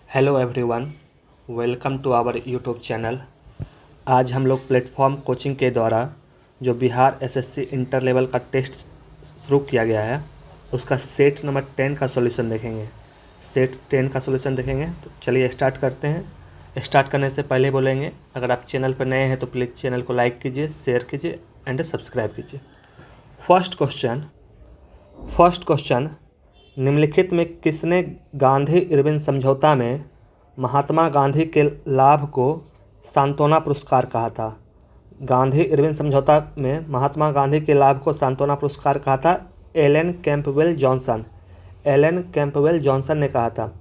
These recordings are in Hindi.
Hello everyone, welcome to our YouTube channel. आज हम लोग प्लेटफॉर्म कोचिंग के द्वारा जो बिहार एसएससी इंटर लेवल का टेस्ट शुरू किया गया है उसका सेट नंबर 10 का सॉल्यूशन देखेंगे। सेट 10 का सॉल्यूशन देखेंगे तो चलिए स्टार्ट करते हैं। स्टार्ट करने से पहले बोलेंगे, अगर आप चैनल पर नए हैं तो प्लीज़ चैनल को लाइक कीजिए, शेयर कीजिए एंड सब्सक्राइब कीजिए। फर्स्ट क्वेश्चन, निम्नलिखित में किसने गांधी इरविन समझौता में महात्मा गांधी के लाभ को सांत्वना पुरस्कार कहा था? गांधी इरविन समझौता में महात्मा गांधी के लाभ को सांत्वना पुरस्कार कहा था एलन कैंपबेल जॉनसन ने कहा था।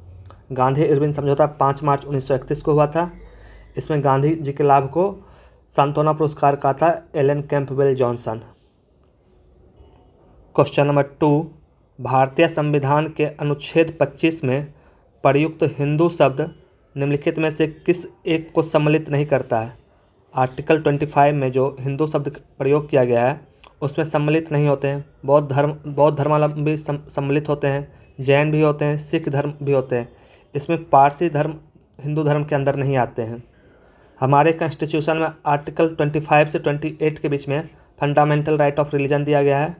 गांधी इरविन समझौता 5 मार्च 1931 को हुआ था। इसमें गांधी जी के लाभ को सांत्वना पुरस्कार कहा था Alan Campbell Johnson. Question number 2, भारतीय संविधान के अनुच्छेद 25 में प्रयुक्त हिंदू शब्द निम्नलिखित में से किस एक को सम्मिलित नहीं करता है? आर्टिकल 25 में जो हिंदू शब्द प्रयोग किया गया है उसमें सम्मिलित नहीं होते हैं। बौद्ध धर्मावलंबी सम्मिलित होते हैं, जैन भी होते हैं, सिख धर्म भी होते हैं। इसमें पारसी धर्म हिंदू धर्म के अंदर नहीं आते हैं। हमारे कॉन्स्टिट्यूशन में आर्टिकल 25 से 28 के बीच में फंडामेंटल राइट ऑफ रिलीजन दिया गया है।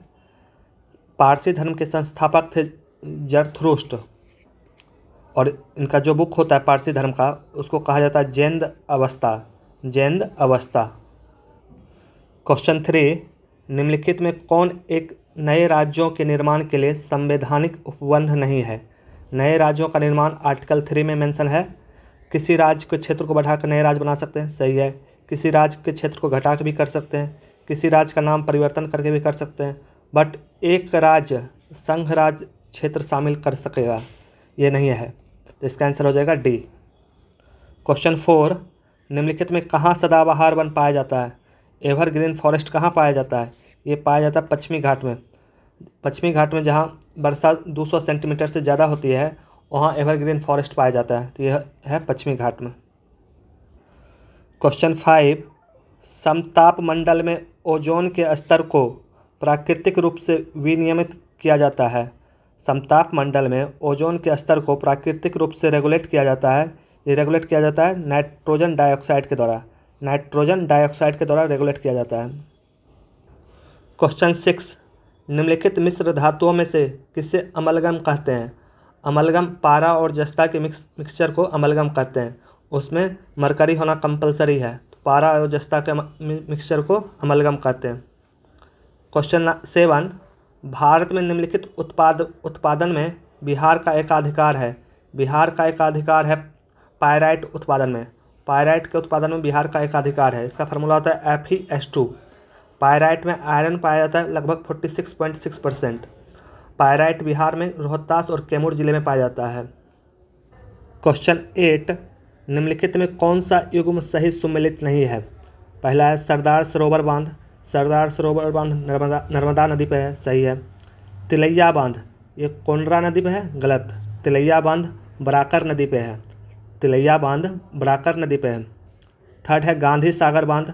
पारसी धर्म के संस्थापक थे जरथुस्ट्र, और इनका जो बुक होता है पारसी धर्म का उसको कहा जाता है जैन अवस्था। क्वेश्चन 3, निम्नलिखित में कौन एक नए राज्यों के निर्माण के लिए संवैधानिक उपबंध नहीं है? नए राज्यों का निर्माण आर्टिकल 3 में मेंशन है। किसी राज्य के क्षेत्र को बढ़ाकर नए राज्य बना सकते हैं, सही है। किसी राज्य के क्षेत्र को घटा के भी कर सकते हैं, किसी राज्य का नाम परिवर्तन करके भी कर सकते हैं, बट एक राज्य संघ राज्य क्षेत्र शामिल कर सकेगा, ये नहीं है। तो इसका आंसर हो जाएगा डी। क्वेश्चन 4, निम्नलिखित में कहाँ सदाबहार वन पाया जाता है? एवरग्रीन फॉरेस्ट कहाँ पाया जाता है? ये पाया जाता है पश्चिमी घाट में। पश्चिमी घाट में जहाँ वर्षा 200 सेंटीमीटर से ज़्यादा होती है वहाँ एवरग्रीन फॉरेस्ट पाया जाता है, तो यह है पश्चिमी घाट में। क्वेश्चन 5, समताप मंडल में ओजोन के स्तर को प्राकृतिक रूप से विनियमित किया जाता है। समताप मंडल में ओजोन के स्तर को प्राकृतिक रूप से रेगुलेट किया जाता है। ये रेगुलेट किया जाता है नाइट्रोजन डाइऑक्साइड के द्वारा रेगुलेट किया जाता है। क्वेश्चन 6, निम्नलिखित मिश्र धातुओं में से किसे अमलगम कहते हैं? अमलगम पारा और जस्ता के मिक्सचर को अमलगम कहते हैं। उसमें मरकरी होना कंपलसरी है, तो पारा और जस्ता के मिक्सचर को अमलगम कहते हैं। क्वेश्चन 7, भारत में निम्नलिखित उत्पादन में बिहार का एकाधिकार है। बिहार का एकाधिकार है पायराइट उत्पादन में। पायराइट के उत्पादन में बिहार का एकाधिकार है। इसका फार्मूला होता है Fe(S2). पायराइट में आयरन पाया जाता है लगभग 46.6%। पायराइट बिहार में रोहतास और कैमूर जिले में पाया जाता है। क्वेश्चन 8, निम्नलिखित में कौन सा युग्म सही सुमेलित नहीं है? पहला है सरदार सरोवर बांध। सरदार सरोवर बांध नर्मदा नदी पे है, सही है। तिलैया बांध ये कोंडरा नदी पे है, गलत। तिलैया बांध बराकर नदी पे है। थर्ड है गांधी सागर बांध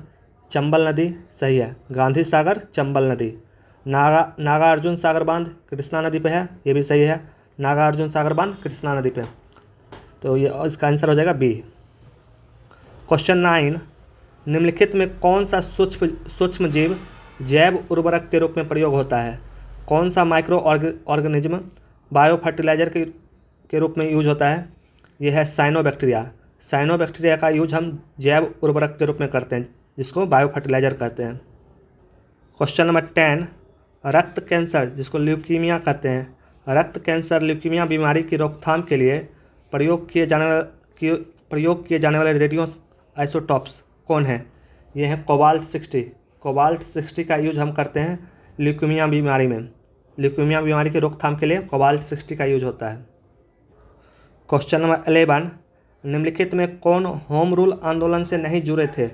चंबल नदी, सही है। गांधी सागर चंबल नदी। नागार्जुन सागर बांध कृष्णा नदी पे है, ये भी सही है। नागार्जुन सागर बांध कृष्णा नदी पे, तो ये इसका आंसर हो जाएगा बी। क्वेश्चन 9, निम्नलिखित में कौन सा सूक्ष्म जीव जैव उर्वरक के रूप में प्रयोग होता है? कौन सा माइक्रो ऑर्गेनिज्म बायो फर्टिलाइजर के रूप में यूज होता है? यह है साइनोबैक्टीरिया। साइनोबैक्टीरिया का यूज हम जैव उर्वरक के रूप में करते हैं, जिसको बायो फर्टिलाइजर कहते हैं। क्वेश्चन नंबर 10, रक्त कैंसर जिसको ल्यूकीमिया कहते हैं, रक्त कैंसर ल्यूकीमिया बीमारी की रोकथाम के लिए प्रयोग किए जाने वाले रेडियो आइसोटॉप्स कौन है? ये है कोबाल्ट 60। कोबाल्ट 60 का यूज हम करते हैं ल्यूकीमिया बीमारी में। ल्यूकीमिया बीमारी की रोकथाम के लिए कोबाल्ट 60 का यूज होता है। क्वेश्चन नंबर 11, निम्नलिखित में कौन होम रूल आंदोलन से नहीं जुड़े थे?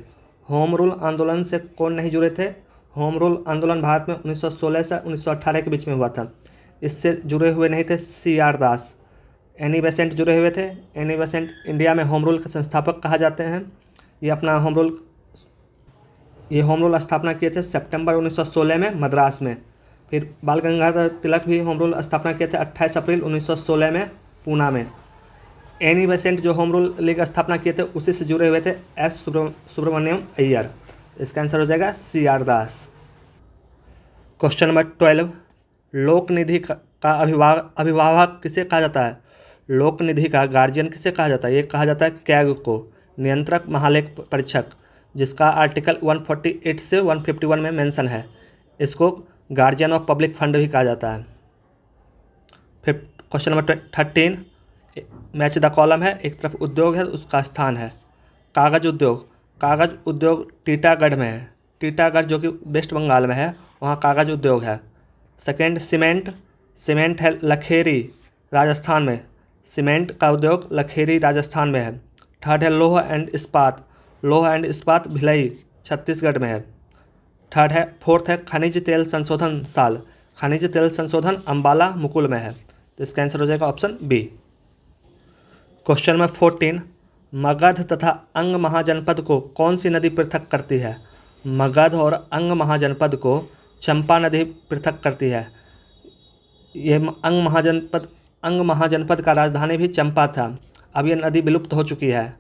होम रूल आंदोलन से कौन नहीं जुड़े थे? होम रूल आंदोलन भारत में 1916 से 1918 के बीच में हुआ था। इससे जुड़े हुए नहीं थे CR दास। एनी बेसेंट जुड़े हुए थे। एनी बेसेंट इंडिया में होम रूल के संस्थापक कहा जाते हैं। ये होम रूल स्थापना किए थे सितंबर 1916 में मद्रास में। फिर बाल गंगाधर तिलक भी होम रूल स्थापना किए थे 28 अप्रैल 1916 में पूना में। एनी बेसेंट जो होम रूल लीग स्थापना किए थे उसी से जुड़े हुए थे एस सुब्रमण्यम अय्यर। इसका आंसर हो जाएगा सी आर दास। क्वेश्चन नंबर 12, लोक निधि का अभिभावक किसे कहा जाता है? लोक निधि का गार्जियन किसे कहा जाता है? ये कहा जाता है कैग को, नियंत्रक महालेख परीक्षक, जिसका आर्टिकल 148 से 151 में मेंशन है। इसको गार्जियन ऑफ पब्लिक फंड भी कहा जाता है। फिर question number 13, match the column है, एक तरफ उद्योग है उसका स्थान है। कागज उद्योग टीटागढ़ में है, टीटागढ़ जो कि वेस्ट बंगाल में है, वहाँ कागज उद्योग है। सेकेंड, सीमेंट है लखेरी राजस्थान में, सीमेंट का उद्योग लखेरी राजस्थान में है। थर्ड है लोह एंड इस्पात भिलई छत्तीसगढ़ में है। फोर्थ है खनिज तेल संशोधन अम्बाला मुकुल में है। तो इसका आंसर हो जाएगा option B. Question number 14, Magadh तथा अंग महाजनपद को कौन सी नदी पृथक करती है? मगध और अंग महाजनपद को चंपा नदी पृथक करती है। ये अंग महाजनपद का राजधानी भी चंपा था। अब यह नदी विलुप्त हो चुकी है।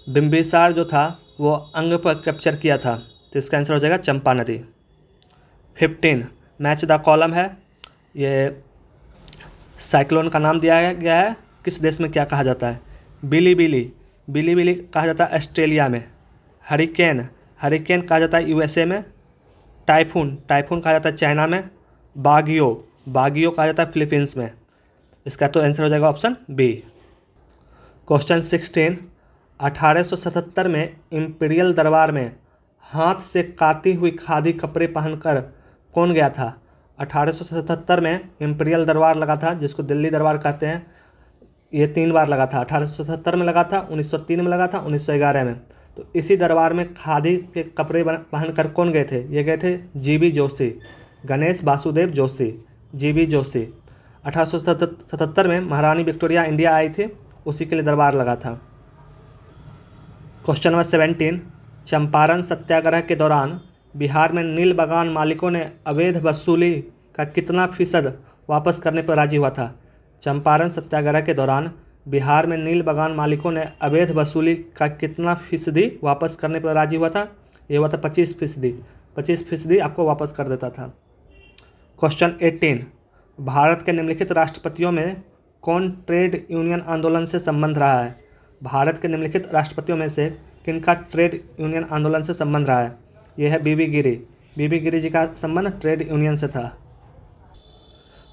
बिम्बिसार जो था वो अंग पर कैप्चर किया था, तो इसका आंसर हो जाएगा चंपा नदी। 15, मैच द कॉलम है, ये साइक्लोन का नाम दिया गया है, किस देश में क्या कहा जाता है? बिली कहा जाता है ऑस्ट्रेलिया में। हरिकेन कहा जाता है यूएसए में। टाइफून कहा जाता है चाइना में। बागियो कहा जाता है फिलीपींस में। इसका तो आंसर हो जाएगा ऑप्शन बी। क्वेश्चन 16, 1877 में इंपीरियल दरबार में हाथ से काती हुई खादी कपड़े पहनकर कौन गया था? 1877 में इंपीरियल दरबार लगा था, जिसको दिल्ली दरबार कहते हैं। ये 3 बार लगा था, 1877 में लगा था, 1903 में लगा था, 1911 में। तो इसी दरबार में खादी के कपड़े पहनकर कौन गए थे? ये गए थे जीबी जोशी, गणेश वासुदेव जोशी, जीबी जोशी। 1877 में महारानी विक्टोरिया इंडिया आई थी, उसी के लिए दरबार लगा था। क्वेश्चन नंबर 17, चंपारण सत्याग्रह के दौरान बिहार में नील बागान मालिकों ने अवैध वसूली का कितना फीसद वापस करने पर राजी हुआ था? चंपारण सत्याग्रह के दौरान बिहार में नील बागान मालिकों ने अवैध वसूली का कितना फीसदी वापस करने पर राजी हुआ था? ये हुआ था 25%। 25% आपको वापस कर देता था। क्वेश्चन 18, भारत के निम्नलिखित राष्ट्रपतियों में कौन ट्रेड यूनियन आंदोलन से संबंध रहा है? भारत के निम्नलिखित राष्ट्रपतियों में से किनका ट्रेड यूनियन आंदोलन से संबंध रहा है? यह है बीबी गिरी जी का संबंध ट्रेड यूनियन से था।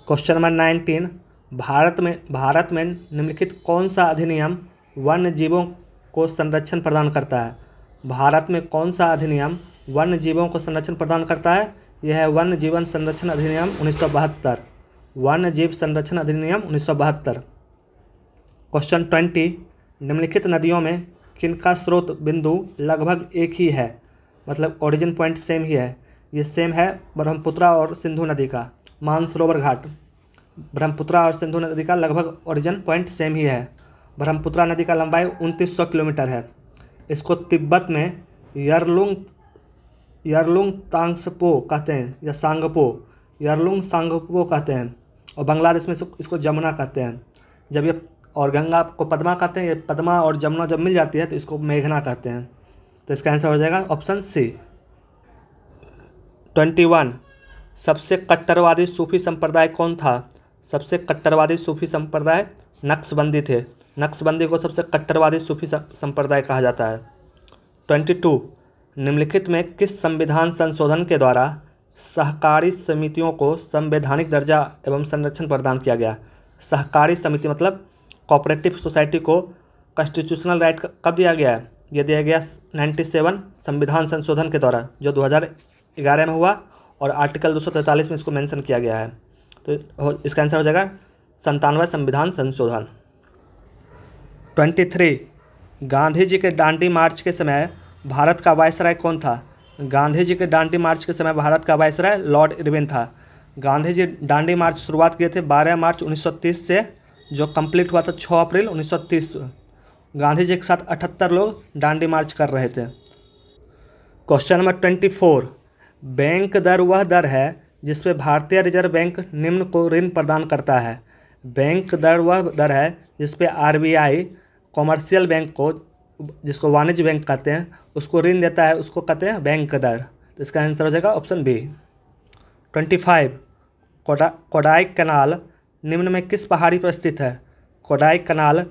क्वेश्चन नंबर 19, भारत में निम्नलिखित कौन सा अधिनियम वन्य जीवों को संरक्षण प्रदान करता है? भारत में कौन सा अधिनियम वन्य जीवों को संरक्षण प्रदान करता है? यह है वन्य जीवन संरक्षण अधिनियम 1972। वन्य जीव संरक्षण अधिनियम 1972। क्वेश्चन 20, निम्नलिखित नदियों में किनका स्रोत बिंदु लगभग एक ही है? मतलब ओरिजिन पॉइंट सेम ही है। ये सेम है ब्रह्मपुत्र और सिंधु नदी का मानसरोवर घाट। ब्रह्मपुत्र और सिंधु नदी का लगभग ओरिजिन पॉइंट सेम ही है। ब्रह्मपुत्र नदी का लंबाई 2900 किलोमीटर है। इसको तिब्बत में यरलुंग तांगसपो कहते हैं या यरलुंग सांगपो कहते हैं, और बांग्लादेश में इसको जमुना कहते हैं। जब ये और गंगा को पद्मा कहते हैं, ये पद्मा और जमुना जब मिल जाती है तो इसको मेघना कहते हैं। तो इसका आंसर हो जाएगा ऑप्शन सी। 21, सबसे कट्टरवादी सूफी संप्रदाय कौन था? सबसे कट्टरवादी सूफी संप्रदाय नक्शबंदी थे। नक्शबंदी को सबसे कट्टरवादी सूफी संप्रदाय कहा जाता है। 22, निम्नलिखित में किस संविधान संशोधन के द्वारा सहकारी समितियों को संवैधानिक दर्जा एवं संरक्षण प्रदान किया गया? सहकारी समिति मतलब कोऑपरेटिव सोसाइटी को कॉन्स्टिट्यूशनल राइट कब दिया गया है? यह दिया गया 97 संविधान संशोधन के द्वारा, जो 2011 में हुआ, और आर्टिकल 243 में इसको मेंशन किया गया है। तो इसका आंसर हो जाएगा 97 संविधान संशोधन। 23, गांधी जी के दांडी मार्च के समय भारत का वायसराय कौन था? गांधी जी के दांडी मार्च के समय भारत का वायसराय लॉर्ड इरविन था। गांधी जी दांडी मार्च शुरुआत किए थे 12 मार्च 1930 से, जो कंप्लीट हुआ था 6 अप्रैल 1930। गांधी जी के साथ 78 लोग दांडी मार्च कर रहे थे। क्वेश्चन नंबर 24, बैंक दर वह दर है जिस पे भारतीय रिजर्व बैंक निम्न को ऋण प्रदान करता है। बैंक दर वह दर है जिस पे आरबीआई कॉमर्शियल बैंक को, जिसको वाणिज्य बैंक कहते हैं, उसको ऋण देता है, उसको कहते हैं बैंक दर। तो इसका आंसर हो जाएगा ऑप्शन बी। 25 कोडाई कनाल निम्न में किस पहाड़ी पर स्थित है? कोडाई कनाल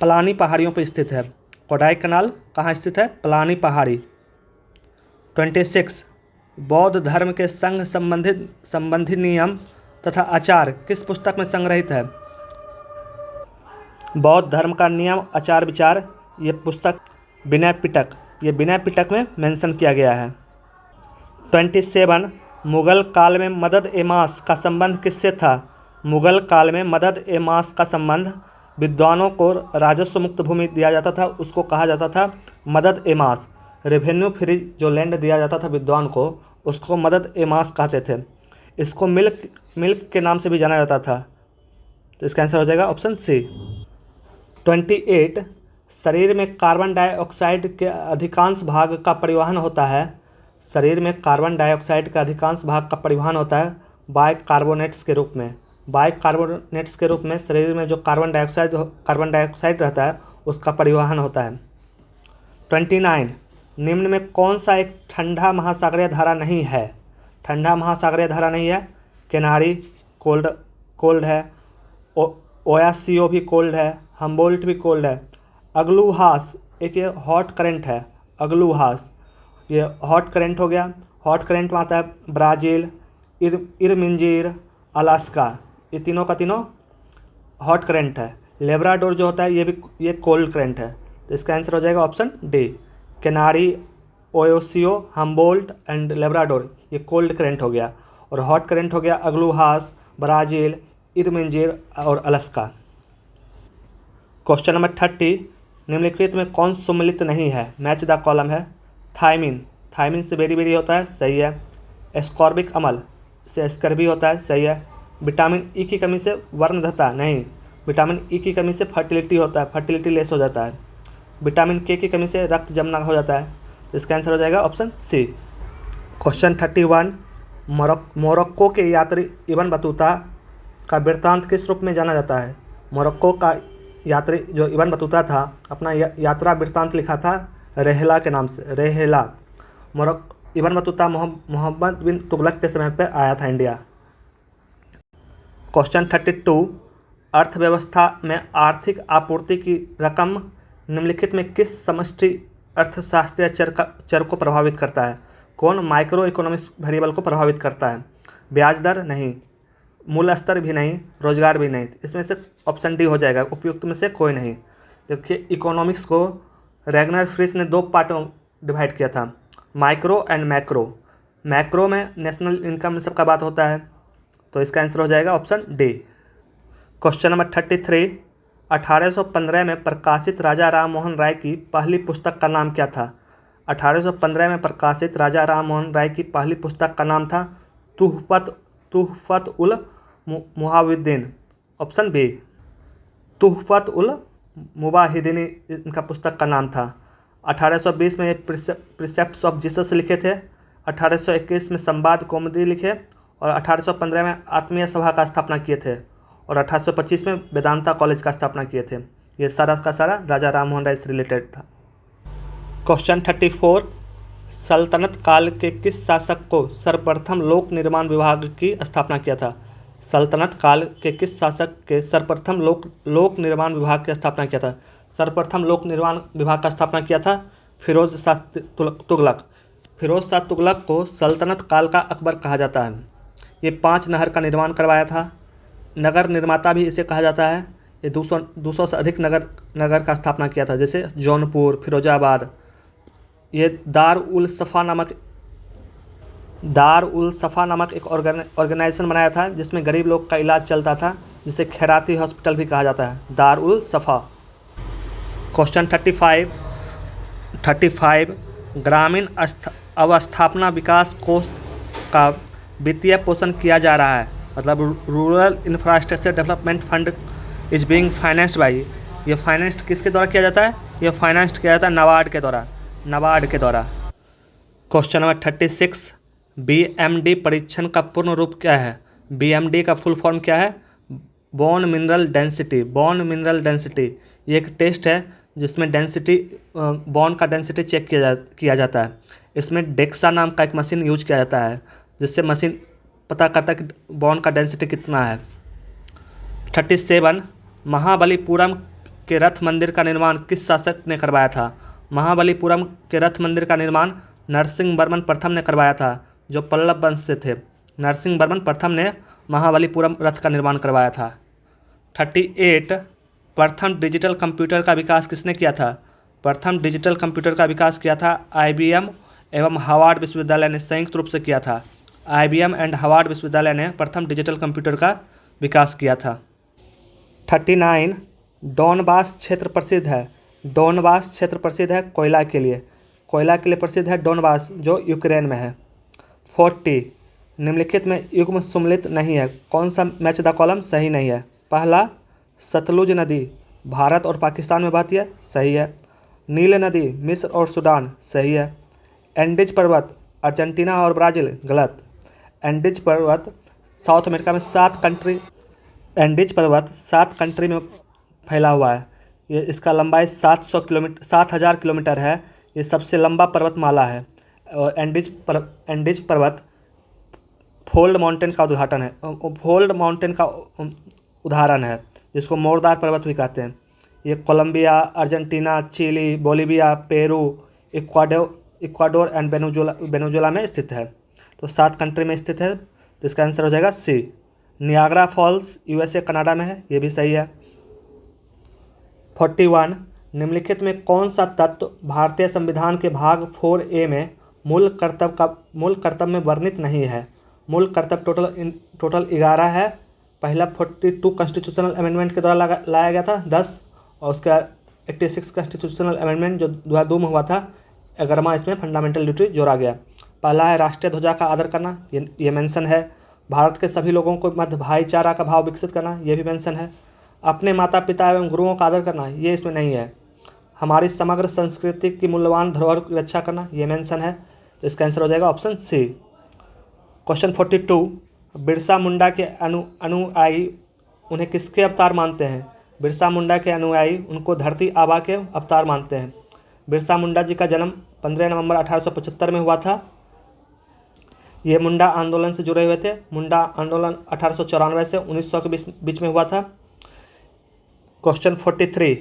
पलानी पहाड़ियों पर स्थित है। कोडाई कनाल कहाँ स्थित है? पलानी पहाड़ी। 26 बौद्ध धर्म के संघ संबंधी नियम तथा आचार किस पुस्तक में संग्रहित है? बौद्ध धर्म का नियम आचार विचार, ये पुस्तक विनय पिटक, ये विनय पिटक में मेंशन किया गया है। 27 मुगल काल में मदद ए मास का संबंध किससे था? मुगल काल में मदद ए मास का संबंध, विद्वानों को राजस्व मुक्त भूमि दिया जाता था, उसको कहा जाता था मदद ए मास। रेवेन्यू फ्री जो लैंड दिया जाता था विद्वान को, उसको मदद ए मास कहते थे। इसको मिल्क के नाम से भी जाना जाता था। तो इसका आंसर हो जाएगा ऑप्शन सी। 28 शरीर में कार्बन डाइऑक्साइड के अधिकांश भाग का परिवहन होता है। शरीर में कार्बन डाइऑक्साइड का अधिकांश भाग का परिवहन होता है बाइकार्बोनेट्स के रूप में। बाइकार्बोनेट्स के रूप में शरीर में जो कार्बन डाइऑक्साइड रहता है, उसका परिवहन होता है। 29 निम्न में कौन सा एक ठंडा महासागरीय धारा नहीं है? ठंडा महासागरीय धारा नहीं है। केनारी कोल्ड है, ओयासियो भी कोल्ड है, हम्बोल्ट भी कोल्ड है। अग्लूहास एक ये हॉट करंट है। अग्लूहास ये हॉट करंट हो गया। हॉट करंट में आता है ब्राज़ील, इरमिंजीर, अलास्का, ये तीनों का तीनों हॉट करंट है। लेब्राडोर जो होता है ये कोल्ड करंट है। तो इसका आंसर हो जाएगा option D. Canary, Oyashio, Humboldt and Labrador ये कोल्ड करंट हो गया, और हॉट करंट हो गया अग्लूहास, ब्राज़ील, इरमिंजीर और अलास्का। क्वेश्चन नंबर 30 निम्नलिखित में कौन सम्मिलित नहीं है? मैच द कॉलम है। थायमिन से बेरी होता है, सही है। एस्कॉर्बिक अम्ल से स्कर्वी होता है, सही है। विटामिन ई की कमी से वर्णदता नहीं, विटामिन ई की कमी से फर्टिलिटी होता है, फर्टिलिटी लेस हो जाता है। विटामिन के की कमी से रक्त जमना हो जाता है। इसका आंसर हो जाएगा ऑप्शन सी। क्वेश्चन 31 मोरक्को के यात्री इब्न बतूता का वृत्तांत किस रूप में जाना जाता है? मोरक्को का यात्री जो इब्न बतूता था, अपना यात्रा वृत्तांत लिखा था रेहला के नाम से। रेहला इब्न बतूता मोहम्मद बिन तुगलक के समय पर आया था इंडिया। क्वेश्चन 32 अर्थव्यवस्था में आर्थिक आपूर्ति की रकम निम्नलिखित में किस समष्टि अर्थशास्त्रीय चर को प्रभावित करता है? कौन माइक्रो इकोनॉमिक्स वेरिएबल को प्रभावित करता है? ब्याज दर नहीं, मूल स्तर भी नहीं, रोजगार भी नहीं। इसमें से ऑप्शन डी हो जाएगा, उपयुक्त में से कोई नहीं। देखिए इकोनॉमिक्स को रैगनर फ्रिश ने 2 पार्टों डिवाइड किया था, माइक्रो एंड मैक्रो। मैक्रो में नेशनल इनकम सबका बात होता है, तो इसका आंसर हो जाएगा ऑप्शन डी। क्वेश्चन नंबर 33 1815 में प्रकाशित राजा राम मोहन राय की पहली पुस्तक का नाम क्या था? 1815 में प्रकाशित राजा राम मोहन राय की पहली पुस्तक का नाम था तुहफत उल मुहाविद्दीन, ऑप्शन बी। तुहफत उल मुबाहिदीन इनका पुस्तक का नाम था। 1820 में प्रिसेप्ट्स ऑफ जीसस लिखे थे, 1821 में संवाद कौमुदी लिखे, और 1815 में आत्मीय सभा का स्थापना किए थे, और 1825 में वेदांता कॉलेज का स्थापना किए थे। ये सारा का सारा राजा राम मोहन राय से रिलेटेड था। क्वेश्चन 34 सल्तनत काल के किस शासक को सर्वप्रथम लोक निर्माण विभाग की स्थापना किया था? सल्तनत काल के किस शासक के सर्वप्रथम लोक निर्माण विभाग की स्थापना किया था? सर्वप्रथम लोक निर्माण विभाग का स्थापना किया था फिरोज शाह तुगलक। फिरोज शाह तुगलक को सल्तनत काल का अकबर कहा जाता है। ये 5 नहर का निर्माण करवाया था। नगर निर्माता भी इसे कहा जाता है। ये 200 से अधिक नगर का स्थापना किया था, जैसे जौनपुर, फिरोजाबाद। ये दार उल सफ़ा नामक एक ऑर्गेनाइजेशन बनाया था, जिसमें गरीब लोग का इलाज चलता था, जिसे खैराती हॉस्पिटल भी कहा जाता है, दार उल सफ़ा। क्वेश्चन 35 ग्रामीण अवस्थापना विकास कोष का वित्तीय पोषण किया जा रहा है, मतलब rural infrastructure development fund is being financed by. ये फाइनेंस्ड किसके द्वारा किया जाता है? ये फाइनेंस्ड किया जाता है नाबार्ड के द्वारा। क्वेश्चन नंबर 36 BMD परीक्षण का पूर्ण रूप क्या है? BMD का फुल फॉर्म क्या है? Bone mineral density. ये एक टेस्ट है जिसमें डेंसिटी बॉन्ड का डेंसिटी चेक किया जाता है। इसमें डेक्सा नाम का एक मशीन यूज किया जाता है, जिससे मशीन पता करता है कि बॉन्ड का डेंसिटी कितना है। 37 महाबलीपुरम के रथ मंदिर का निर्माण किस शासक ने करवाया था? महाबलीपुरम के रथ मंदिर का निर्माण नरसिंहवर्मन प्रथम ने करवाया था, जो पल्लव वंश से थे। नरसिंहवर्मन प्रथम ने महाबलीपुरम रथ का निर्माण करवाया था। 38 प्रथम डिजिटल कंप्यूटर का विकास किसने किया था? प्रथम डिजिटल कंप्यूटर का विकास किया था IBM एवं हार्वर्ड विश्वविद्यालय ने संयुक्त रूप से किया था। IBM एंड हार्वर्ड विश्वविद्यालय ने प्रथम डिजिटल कंप्यूटर का विकास किया था। 39 डोनबास क्षेत्र प्रसिद्ध है। डोनबास क्षेत्र प्रसिद्ध है कोयला के लिए। कोयला के लिए प्रसिद्ध है डोनबास, जो यूक्रेन में है। 40 निम्नलिखित में युग्म सम्मिलित नहीं है, कौन सा मैच द कॉलम सही नहीं है? पहला, सतलुज नदी भारत और पाकिस्तान में बहती है, सही है। नील नदी मिस्र और सूडान, सही है। एंडीज पर्वत अर्जेंटीना और ब्राज़ील, गलत। एंडीज पर्वत साउथ अमेरिका में 7 कंट्री एंडीज पर्वत 7 कंट्री में फैला हुआ है। ये इसका लंबाई 7000 किलोमीटर है। ये सबसे लंबा पर्वतमाला है। और एंडीज पर्वत फोल्ड माउंटेन का उदाहरण है, जिसको मोरदार पर्वत भी कहते हैं। ये Colombia, Argentina, Chile, Bolivia, Peru, Ecuador and Venezuela में स्थित है। तो 7 कंट्री में स्थित है, तो इसका आंसर हो जाएगा सी। नियाग्रा फॉल्स USA कनाडा में है, ये भी सही है। 41 निम्नलिखित में कौन सा तत्व भारतीय संविधान के भाग 4A में मूल कर्तव्य में वर्णित नहीं है? मूल कर्तव्य टोटल 11 है। पहला 42 कॉन्स्टिट्यूशनल अमेंडमेंट के द्वारा लाया गया था 10, और उसका 86 कॉन्स्टिट्यूशनल अमेंडमेंट जो 2002 में हुआ था 11वां, इसमें फंडामेंटल ड्यूटी जोड़ा गया। पहला है राष्ट्रीय ध्वजा का आदर करना, ये मेंशन है। भारत के सभी लोगों को मध्य भाईचारा का भाव विकसित करना, ये भी मेंशन है। अपने माता पिता एवं गुरुओं का आदर करना, ये इसमें नहीं है। हमारी समग्र संस्कृति की मूल्यवान धरोहर की रक्षा करना, ये मेंशन है। तो इसका आंसर हो जाएगा option C. Question 42 Birsa Munda के अनुयायी उन्हें किसके अवतार मानते हैं? बिरसा मुंडा के अनुयायी उनको धरती आबा के अवतार मानते हैं। बिरसा मुंडा जी का जन्म 15 नवंबर 1875 में हुआ था। ये मुंडा आंदोलन से जुड़े हुए थे। मुंडा आंदोलन 1894 से 1900 के बीच में हुआ था। क्वेश्चन 43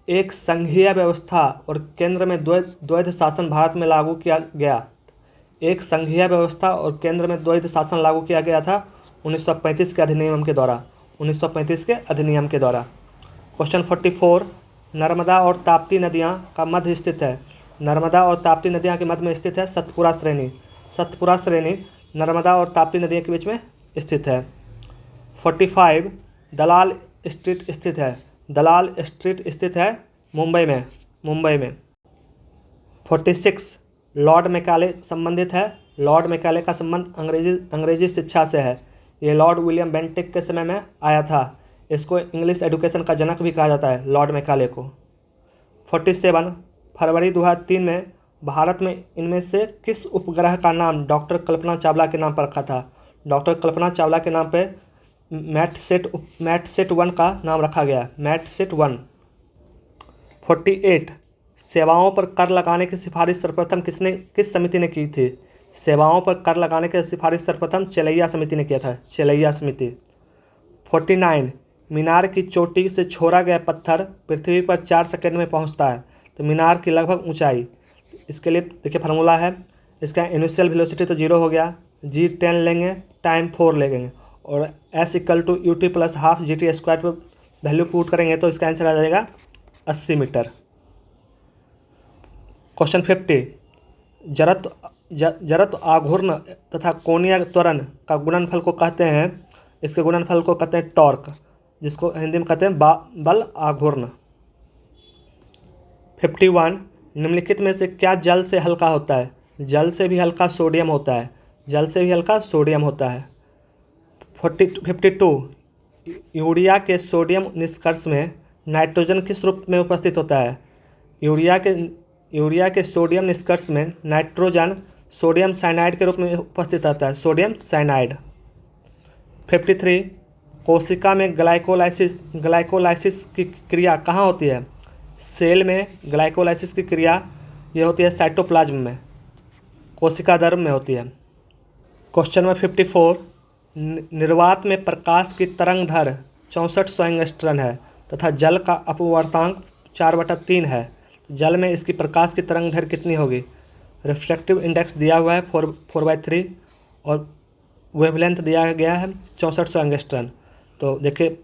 एक संघीय व्यवस्था और केंद्र में द्वैध शासन भारत में लागू किया गया। एक संघीय व्यवस्था और केंद्र में द्वैध शासन लागू किया गया था 1935 के अधिनियम के द्वारा। 1935 के अधिनियम के द्वारा। क्वेश्चन 44 नर्मदा और ताप्ती नदियाँ का मध्य स्थित है। नर्मदा और ताप्ती नदियाँ के मध्य में स्थित है सतपुरा श्रेणी। सतपुरा श्रेणी नर्मदा और ताप्ती नदियों के बीच में स्थित है। 45 दलाल स्ट्रीट स्थित है। दलाल स्ट्रीट स्थित है मुंबई में। 46 लॉर्ड मैकाले संबंधित है। लॉर्ड मैकाले का संबंध अंग्रेजी शिक्षा से है। ये लॉर्ड विलियम बेंटिक के समय में आया था। इसको इंग्लिश एजुकेशन का जनक भी कहा जाता है, लॉर्ड मैकाले को। 47 फरवरी 2003 में भारत में इनमें से किस उपग्रह का नाम डॉक्टर कल्पना चावला के नाम पर रखा था? डॉक्टर कल्पना चावला के नाम पे मैटसेट 1 का नाम रखा गया, मैटसेट 1। 48 सेवाओं पर कर लगाने की सिफारिश सर्वप्रथम किस समिति ने की थी? सेवाओं पर कर लगाने की सिफारिश सर्वप्रथम चेलैया समिति ने किया था, चेलैया समिति। 49 मीनार की चोटी से छोड़ा गया पत्थर पृथ्वी पर 4 सेकंड में पहुंचता है। तो मीनार की लगभग ऊंचाई, इसके लिए देखिए फार्मूला है। इसका इनिशियल वेलोसिटी तो 0 हो गया, g10 लेंगे, टाइम 4 लेंगे, और s = ut + ½ gt² पर वैल्यू पुट करेंगे तो इसका आंसर आ जाएगा 80 मीटर। क्वेश्चन 50 जड़त्व आघूर्ण तथा कोणीय त्वरण का गुणनफल को कहते हैं, इसके गुणनफल को कहते हैं टॉर्क, जिसको हिंदी में कहते हैं बल आघूर्ण। 51 निम्नलिखित में से क्या जल से हल्का होता है? जल से भी हल्का सोडियम होता है। जल से भी हल्का सोडियम होता है। 52 यूरिया के सोडियम निष्कर्ष में नाइट्रोजन किस रूप में उपस्थित होता है? यूरिया के सोडियम निष्कर्ष में नाइट्रोजन सोडियम साइनाइड के रूप में उपस्थित रहता है, सोडियम साइनाइड। 53 कोशिका में ग्लाइकोलाइसिस की क्रिया कहाँ होती है? सेल में ग्लाइकोलाइसिस की क्रिया ये होती है साइटोप्लाज्म में, कोशिका धर्म में होती है। क्वेश्चन नंबर 54, निर्वात में प्रकाश की तरंग दैर्घ्य 6400 एंगस्ट्रम है तथा जल का अपवर्तनांक 4/3 है। जल में इसकी प्रकाश की तरंग दैर्घ्य कितनी होगी? रिफ्रैक्टिव इंडेक्स दिया हुआ है 4/3 और वेवलेंथ दिया गया है 6400 एंगस्ट्रम। तो देखिए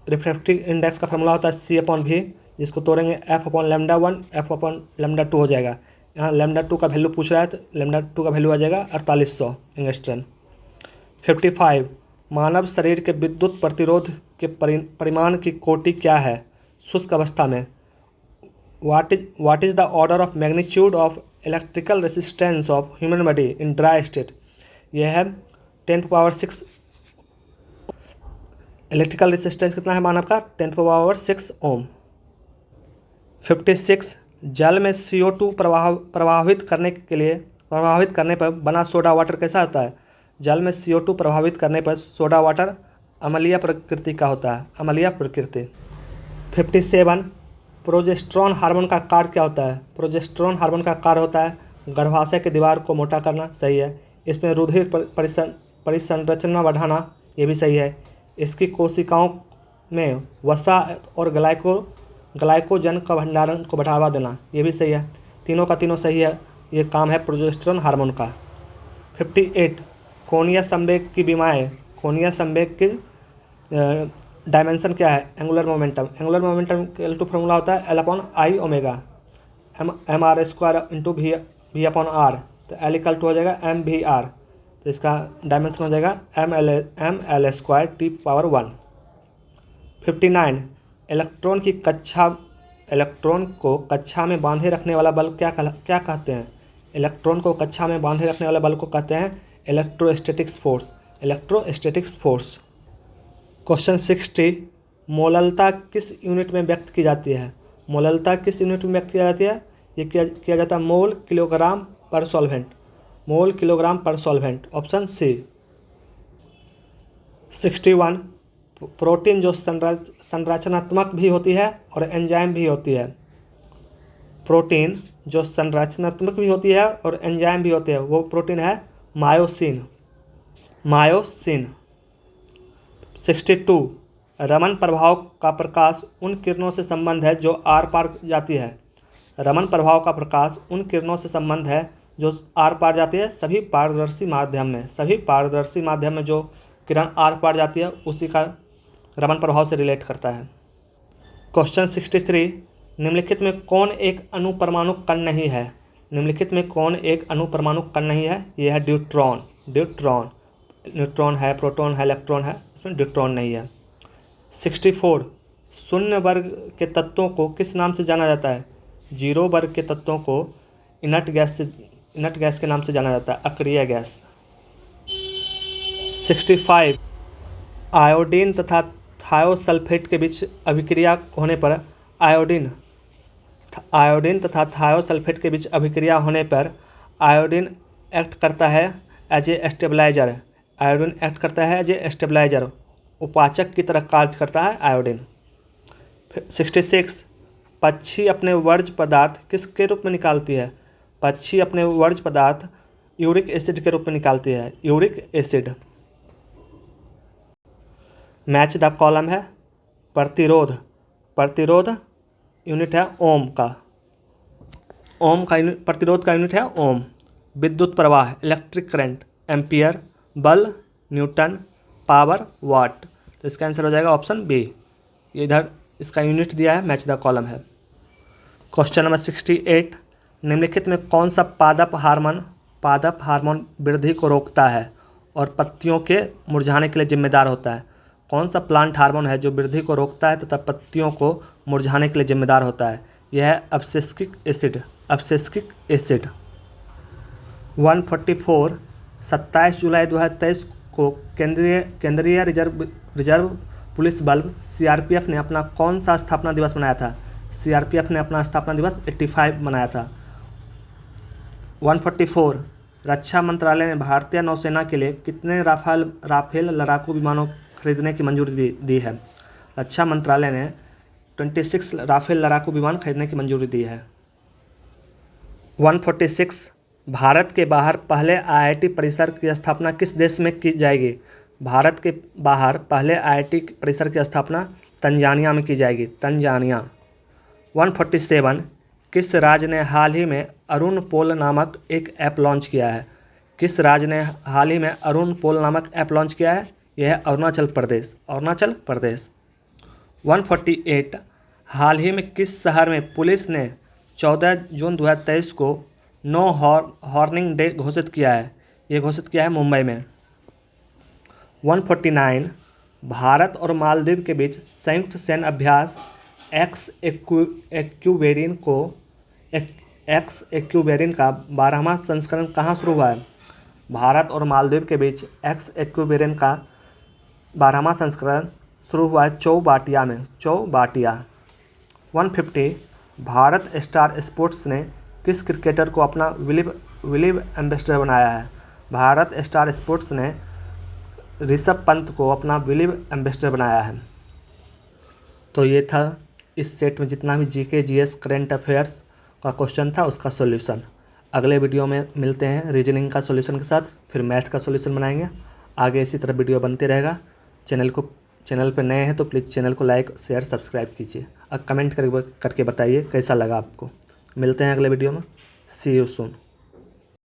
रिफ्रैक्टिव इंडेक्स का फॉर्मूला होता है C/V, जिसको तोड़ेंगे F/λ1 F/λ2 हो जाएगा। यहाँ λ2 का वैल्यू पूछ रहा है तो λ2 का वैल्यू आ जाएगा 4800 एंगस्ट्रम। 55, मानव शरीर के विद्युत प्रतिरोध के परिमाण की कोटि क्या है शुष्क अवस्था में? What is the order of magnitude of electrical resistance of human body in dry state? यह है 10⁶। इलेक्ट्रिकल रेजिस्टेंस कितना है मानव का? 10⁶ ओम। 56, जल में CO2 प्रभावित करने पर बना सोडा वाटर कैसा होता है? जल में CO2 प्रभावित करने पर सोडा वाटर अम्लीय प्रकृति का होता है, अम्लीय प्रकृति। 57, प्रोजेस्टेरॉन हार्मोन का कार्य क्या होता है? प्रोजेस्टेरॉन हार्मोन का कार्य होता है गर्भाशय की दीवार को मोटा करना, सही है। इसमें रुधिर परिसंरचना बढ़ाना, ये भी सही है। इसकी कोशिकाओं में वसा और ग्लाइकोजन का भंडारण को बढ़ावा देना, ये भी सही है। तीनों का तीनों सही है, ये काम है प्रोजेस्टेरॉन हार्मोन का। 58, कोणीय संवेग की विमाएँ, कोणीय संवेग की डायमेंशन क्या है? Angular momentum. एंगुलर मोमेंटम का L2 फॉर्मूला होता है L/I⍵, mr² × v/r, तो L हो जाएगा mvr, तो इसका डायमेंशन हो जाएगा ml²T⁻⁴ 59, इलेक्ट्रॉन को कक्षा में बांधे रखने वाला बल क्या कहते हैं? इलेक्ट्रॉन को कक्षा में बांधे रखने वाले बल को कहते हैं इलेक्ट्रोस्टैटिक्स फोर्स। क्वेश्चन 60, मोललता किस यूनिट में व्यक्त की जाती है? मोललता किस यूनिट में व्यक्त की जाती है? ये किया जाता है मोल किलोग्राम पर सॉल्वेंट, मोल किलोग्राम पर सॉल्वेंट, ऑप्शन सी। 61, प्रोटीन जो संरचनात्मक भी होती है और एंजाइम भी होती है, प्रोटीन जो संरचनात्मक भी होती है और एंजाइम भी होते हैं, वो प्रोटीन है मायोसिन। 62, रमन प्रभाव का प्रकाश उन किरणों से संबंध है जो आर पार जाती है। रमन प्रभाव का प्रकाश उन किरणों से संबंध है जो आर पार जाती है सभी पारदर्शी माध्यम में जो किरण आर पार जाती है उसी का रमन प्रभाव से रिलेट करता है। क्वेश्चन 63, निम्नलिखित में कौन एक अणुपरमाणु कण नहीं है? निम्नलिखित में कौन एक अणुपरमाणु कण नहीं है? यह है ड्यूट्रॉन। न्यूट्रॉन है, प्रोटॉन है, इलेक्ट्रॉन है, इसमें ड्यूट्रॉन नहीं है। 64, शून्य वर्ग के तत्वों को किस नाम से जाना जाता है? 0 वर्ग के तत्वों को इनर्ट गैस के नाम से जाना जाता है, अक्रिय गैस। 65, आयोडीन तथा थायोसल्फेट के बीच अभिक्रिया होने पर आयोडीन एक्ट करता है एज ए स्टेबलाइजर, उपाचक की तरह कार्य करता है आयोडीन। 66, पक्षी अपने वर्ज्य पदार्थ किसके रूप में निकालती है? पक्षी अपने वर्ज्य पदार्थ यूरिक एसिड के रूप में निकालती है, uric acid. Match the column है प्रतिरोध यूनिट है ओम का, प्रतिरोध का यूनिट है ओम। विद्युत प्रवाह इलेक्ट्रिक करंट एम्पियर, बल न्यूटन, पावर वाट, तो इसका आंसर हो जाएगा ऑप्शन बी। ये इधर इसका यूनिट दिया है, मैच द कॉलम है। क्वेश्चन नंबर 68, निम्नलिखित में कौन सा पादप हार्मोन वृद्धि को रोकता है और पत्तियों के मुरझाने के लिए जिम्मेदार होता है? कौन सा प्लांट हार्मोन है जो वृद्धि को रोकता है तथा पत्तियों को मुरझाने के लिए जिम्मेदार होता है? यह है अब्सिसिक एसिड। 144, 27 जुलाई 2023 को केंद्रीय रिजर्व पुलिस बल CRPF ने अपना कौन सा स्थापना दिवस मनाया था? CRPF ने अपना स्थापना दिवस 85 मनाया था। 144, रक्षा मंत्रालय ने भारतीय नौसेना के लिए कितने राफेल लड़ाकू विमानों खरीदने की मंजूरी दी है। रक्षा मंत्रालय ने 26 राफेल लड़ाकू विमान खरीदने की मंजूरी दी है। 146 भारत के बाहर पहले IIT परिसर की स्थापना किस देश में की जाएगी? भारत के बाहर पहले IIT परिसर की स्थापना तंजानिया में की जाएगी, तंजानिया। 147 किस राज्य ने हाल ही में अरुण पोल नामक एक ऐप लॉन्च किया है? किस राज्य ने हाल ही में अरुण पोल नामक ऐप लॉन्च किया है? यह है अरुणाचल प्रदेश, अरुणाचल प्रदेश। 148 हाल ही में किस शहर में पुलिस ने 14 जून 2023 को नो हॉर्निंग डे घोषित किया है? ये घोषित किया है मुंबई में। 149 भारत और मालदीव के बीच संयुक्त सैन्य अभ्यास एक्स एक्यूबेरिन का 12वां संस्करण कहाँ शुरू हुआ है? भारत और मालदीव के बीच एक्स एक्यूबेरिन का 12वां संस्करण शुरू हुआ है चौबाटिया में, चौबाटिया। 150 भारत स्टार स्पोर्ट्स ने किस क्रिकेटर को अपना विलिव एम्बेसडर बनाया है? भारत स्टार स्पोर्ट्स ने ऋषभ पंत को अपना विलिव एम्बेसडर बनाया है। तो ये था इस सेट में जितना भी जीके जीएस करंट अफेयर्स का क्वेश्चन था उसका सॉल्यूशन। अगले वीडियो में मिलते हैं रीजनिंग का सॉल्यूशन के साथ, फिर मैथ का सॉल्यूशन बनाएंगे। आगे इसी तरह वीडियो बनते रहेगा। चैनल पर नए हैं तो प्लीज़ चैनल को लाइक शेयर सब्सक्राइब कीजिए और कमेंट करके बताइए कैसा लगा आपको। मिलते हैं अगले वीडियो में। सी यू सून।